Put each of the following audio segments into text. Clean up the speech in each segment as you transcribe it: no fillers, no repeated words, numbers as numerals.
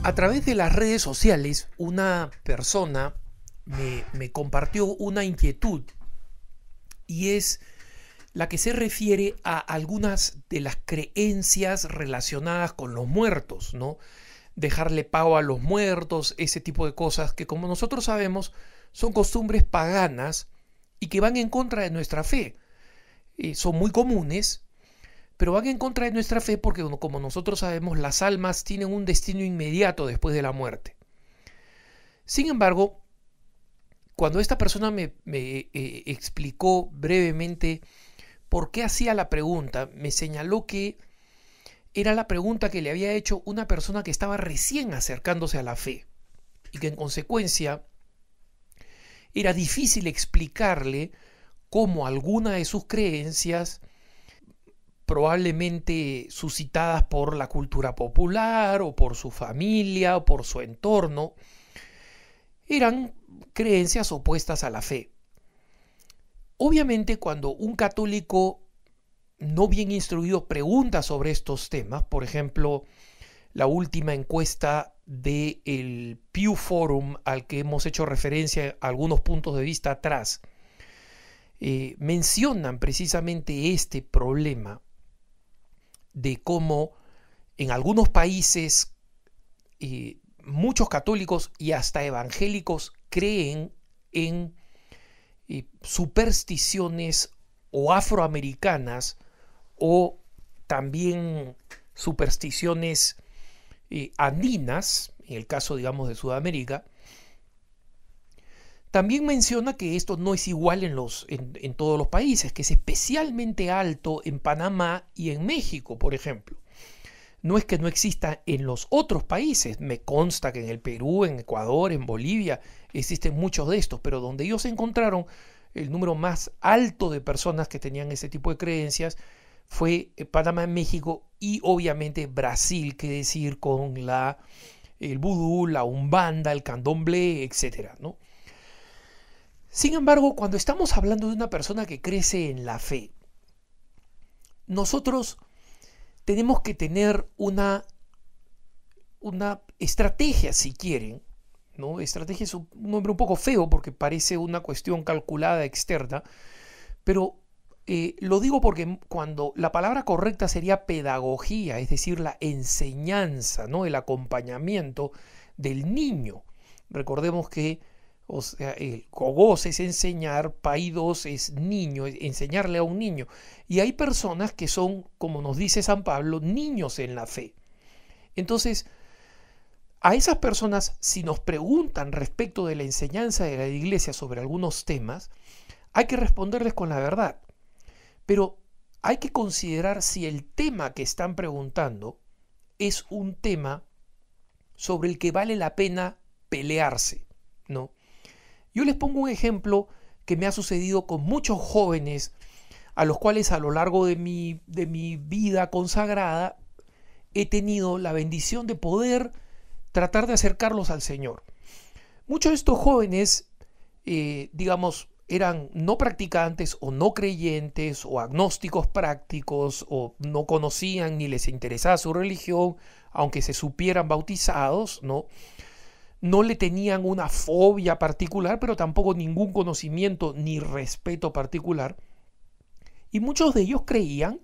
A través de las redes sociales, una persona me compartió una inquietud y es la que se refiere a algunas de las creencias relacionadas con los muertos, ¿no? Dejarle pago a los muertos, ese tipo de cosas que, como nosotros sabemos, son costumbres paganas y que van en contra de nuestra fe. Son muy comunes, pero van en contra de nuestra fe porque, como nosotros sabemos, las almas tienen un destino inmediato después de la muerte. Sin embargo, cuando esta persona me explicó brevemente por qué hacía la pregunta, me señaló que era la pregunta que le había hecho una persona que estaba recién acercándose a la fe y que en consecuencia era difícil explicarle cómo alguna de sus creencias, probablemente suscitadas por la cultura popular o por su familia o por su entorno, eran creencias opuestas a la fe. Obviamente, cuando un católico no bien instruido pregunta sobre estos temas, por ejemplo, la última encuesta del Pew Forum al que hemos hecho referencia a algunos puntos de vista atrás, mencionan precisamente este problema de cómo en algunos países muchos católicos y hasta evangélicos creen en supersticiones o afroamericanas o también supersticiones andinas, en el caso, digamos, de Sudamérica. También menciona que esto no es igual en todos los países, que es especialmente alto en Panamá y en México, por ejemplo. No es que no exista en los otros países, me consta que en el Perú, en Ecuador, en Bolivia existen muchos de estos, pero donde ellos encontraron el número más alto de personas que tenían ese tipo de creencias fue Panamá, México y obviamente Brasil, que decir con el vudú, la umbanda, el candomblé, etcétera, ¿no? Sin embargo, cuando estamos hablando de una persona que crece en la fe, nosotros tenemos que tener una estrategia, si quieren, ¿no? Estrategia es un nombre un poco feo porque parece una cuestión calculada externa, pero lo digo porque cuando la palabra correcta sería pedagogía, es decir, la enseñanza, ¿no? El acompañamiento del niño. Recordemos que el cogos es enseñar, paidos es niño, es enseñarle a un niño. Y hay personas que son, como nos dice San Pablo, niños en la fe. Entonces, a esas personas, si nos preguntan respecto de la enseñanza de la Iglesia sobre algunos temas, hay que responderles con la verdad. Pero hay que considerar si el tema que están preguntando es un tema sobre el que vale la pena pelearse, ¿no? Yo les pongo un ejemplo que me ha sucedido con muchos jóvenes a los cuales a lo largo de mi vida consagrada he tenido la bendición de poder tratar de acercarlos al Señor. Muchos de estos jóvenes, digamos, eran no practicantes o no creyentes o agnósticos prácticos o no conocían ni les interesaba su religión, aunque se supieran bautizados, ¿no? No le tenían una fobia particular, pero tampoco ningún conocimiento ni respeto particular. Y muchos de ellos creían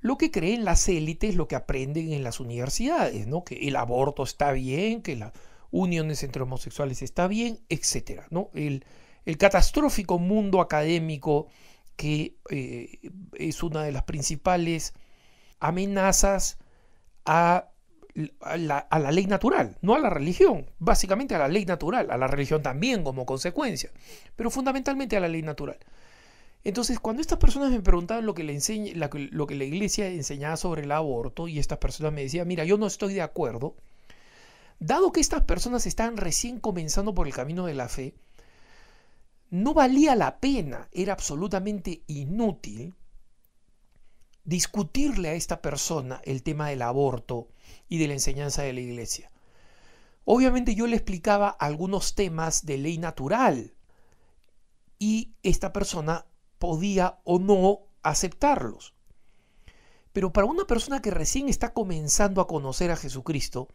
lo que creen las élites, lo que aprenden en las universidades, ¿no? Que el aborto está bien, que las uniones entre homosexuales está bien, etc., ¿no? El catastrófico mundo académico que es una de las principales amenazas a la ley natural, no a la religión, básicamente a la ley natural, a la religión también como consecuencia, pero fundamentalmente a la ley natural. Entonces, cuando estas personas me preguntaban lo que la Iglesia enseñaba sobre el aborto, y estas personas me decían, mira, yo no estoy de acuerdo, dado que estas personas estaban recién comenzando por el camino de la fe, no valía la pena, era absolutamente inútil discutirle a esta persona el tema del aborto y de la enseñanza de la Iglesia. Obviamente yo le explicaba algunos temas de ley natural y esta persona podía o no aceptarlos. Pero para una persona que recién está comenzando a conocer a Jesucristo,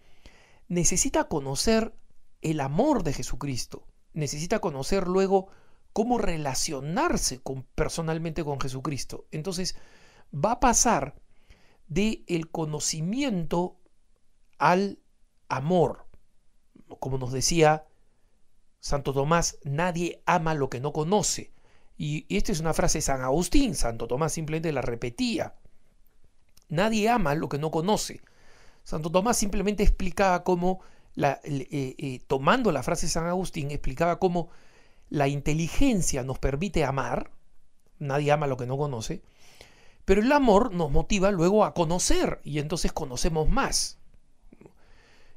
necesita conocer el amor de Jesucristo, necesita conocer luego cómo relacionarse personalmente con Jesucristo. Entonces va a pasar del conocimiento al amor. Como nos decía Santo Tomás, nadie ama lo que no conoce. Y esta es una frase de San Agustín, Santo Tomás simplemente la repetía. Nadie ama lo que no conoce. Santo Tomás simplemente explicaba cómo, tomando la frase de San Agustín, explicaba cómo la inteligencia nos permite amar, nadie ama lo que no conoce, pero el amor nos motiva luego a conocer, y entonces conocemos más.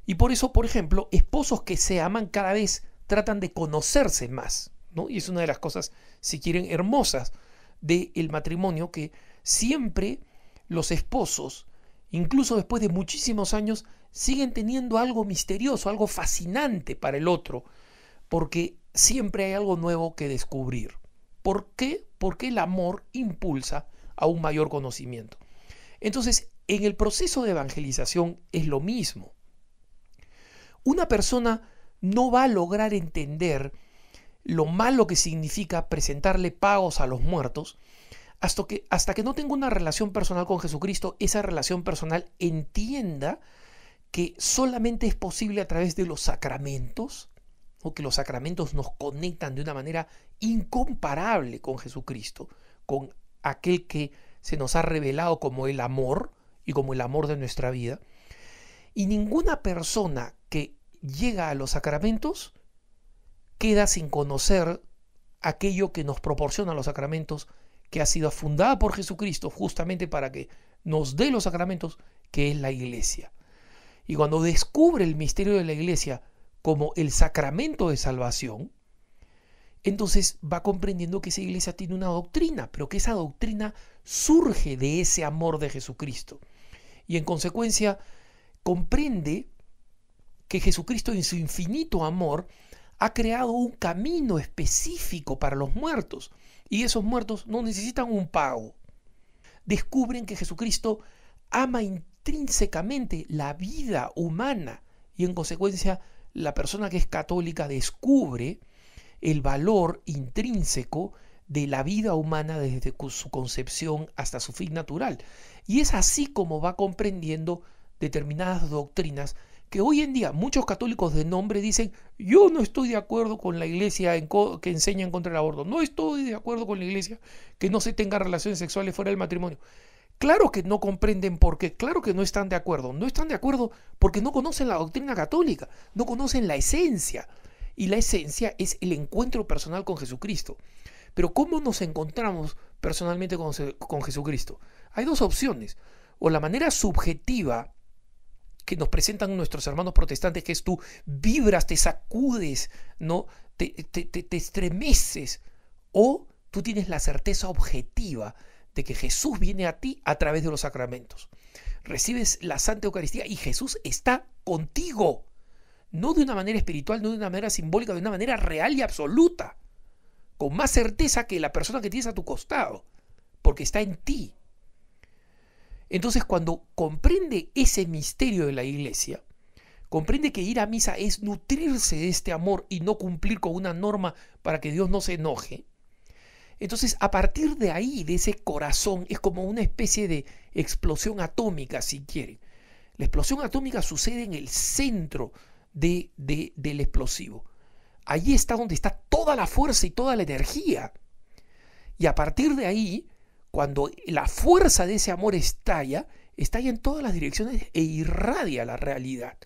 Y por eso, por ejemplo, esposos que se aman cada vez tratan de conocerse más, ¿no? Y es una de las cosas, si quieren, hermosas del matrimonio, que siempre los esposos, incluso después de muchísimos años, siguen teniendo algo misterioso, algo fascinante para el otro, porque siempre hay algo nuevo que descubrir. ¿Por qué? Porque el amor impulsa a un mayor conocimiento. Entonces, en el proceso de evangelización es lo mismo. Una persona no va a lograr entender lo malo que significa presentarle pagos a los muertos hasta que no tenga una relación personal con Jesucristo, esa relación personal entienda que solamente es posible a través de los sacramentos, o que los sacramentos nos conectan de una manera incomparable con Jesucristo, con aquel que se nos ha revelado como el amor y como el amor de nuestra vida. Y ninguna persona que llega a los sacramentos queda sin conocer aquello que nos proporciona los sacramentos, que ha sido fundada por Jesucristo justamente para que nos dé los sacramentos, que es la Iglesia. Y cuando descubre el misterio de la Iglesia como el sacramento de salvación, entonces va comprendiendo que esa Iglesia tiene una doctrina, pero que esa doctrina surge de ese amor de Jesucristo. Y en consecuencia comprende que Jesucristo en su infinito amor ha creado un camino específico para los muertos, y esos muertos no necesitan un pago. Descubren que Jesucristo ama intrínsecamente la vida humana, y en consecuencia la persona que es católica descubre el valor intrínseco de la vida humana desde su concepción hasta su fin natural. Y es así como va comprendiendo determinadas doctrinas que hoy en día muchos católicos de nombre dicen: yo no estoy de acuerdo con la iglesia que enseña en contra del aborto, no estoy de acuerdo con la iglesia que no se tengan relaciones sexuales fuera del matrimonio. Claro que no comprenden por qué, claro que no están de acuerdo porque no conocen la doctrina católica, no conocen la esencia, y la esencia es el encuentro personal con Jesucristo. Pero ¿cómo nos encontramos personalmente con Jesucristo? Hay dos opciones: o la manera subjetiva que nos presentan nuestros hermanos protestantes, que es tú vibras, te sacudes, ¿no? te estremeces, o tú tienes la certeza objetiva de que Jesús viene a ti a través de los sacramentos. Recibes la Santa Eucaristía y Jesús está contigo, no de una manera espiritual, no de una manera simbólica, de una manera real y absoluta, con más certeza que la persona que tienes a tu costado, porque está en ti. Entonces, cuando comprende ese misterio de la Iglesia, comprende que ir a misa es nutrirse de este amor y no cumplir con una norma para que Dios no se enoje. Entonces, a partir de ahí, de ese corazón, es como una especie de explosión atómica, si quieren. La explosión atómica sucede en el centro del explosivo. Allí está donde está toda la fuerza y toda la energía. Y a partir de ahí, cuando la fuerza de ese amor estalla en todas las direcciones e irradia la realidad.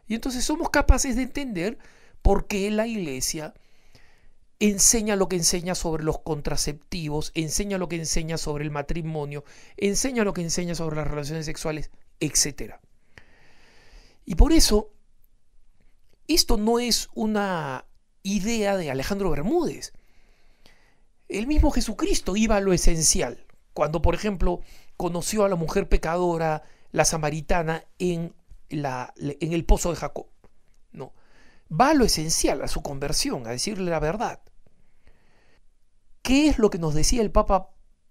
Y entonces somos capaces de entender por qué la Iglesia enseña lo que enseña sobre los contraceptivos, enseña lo que enseña sobre el matrimonio, enseña lo que enseña sobre las relaciones sexuales, etc. Y por eso, esto no es una idea de Alejandro Bermúdez. El mismo Jesucristo iba a lo esencial. Cuando, por ejemplo, conoció a la mujer pecadora, la samaritana, en el pozo de Jacob, ¿no? Va a lo esencial, a su conversión, a decirle la verdad. ¿Qué es lo que nos decía el Papa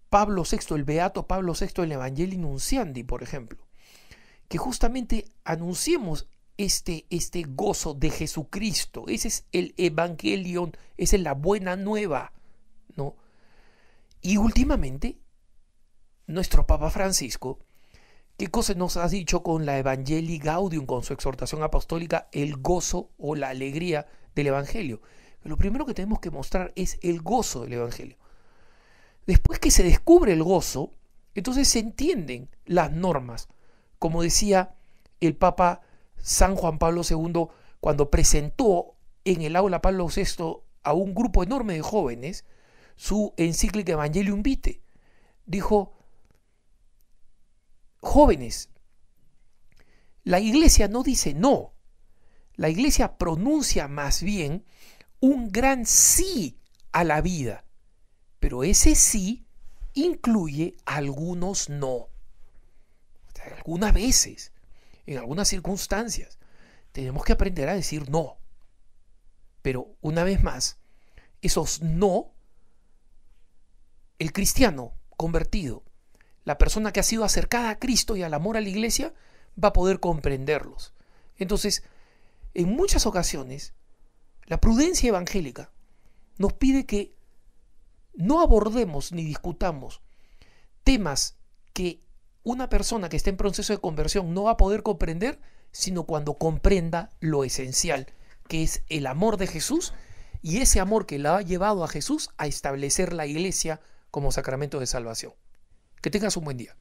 Pablo VI, el Beato Pablo VI, en el Evangelii Nunciandi, por ejemplo? Que justamente anunciemos este gozo de Jesucristo. Ese es el Evangelion, esa es la buena nueva, ¿no? Y últimamente, nuestro Papa Francisco, ¿qué cosa nos ha dicho con la Evangelii Gaudium, con su exhortación apostólica, el gozo o la alegría del Evangelio? Lo primero que tenemos que mostrar es el gozo del Evangelio. Después que se descubre el gozo, entonces se entienden las normas. Como decía el Papa San Juan Pablo II cuando presentó en el aula Pablo VI a un grupo enorme de jóvenes su encíclica Evangelium Vitae. Dijo: jóvenes, la iglesia no dice no, la iglesia pronuncia más bien un gran sí a la vida, pero ese sí incluye algunos no. Algunas veces, en algunas circunstancias, tenemos que aprender a decir no. Pero una vez más, esos no, el cristiano convertido, la persona que ha sido acercada a Cristo y al amor a la iglesia, va a poder comprenderlos. Entonces, en muchas ocasiones, la prudencia evangélica nos pide que no abordemos ni discutamos temas que una persona que está en proceso de conversión no va a poder comprender, sino cuando comprenda lo esencial, que es el amor de Jesús, y ese amor que la ha llevado a Jesús a establecer la iglesia como sacramento de salvación. Que tengas un buen día.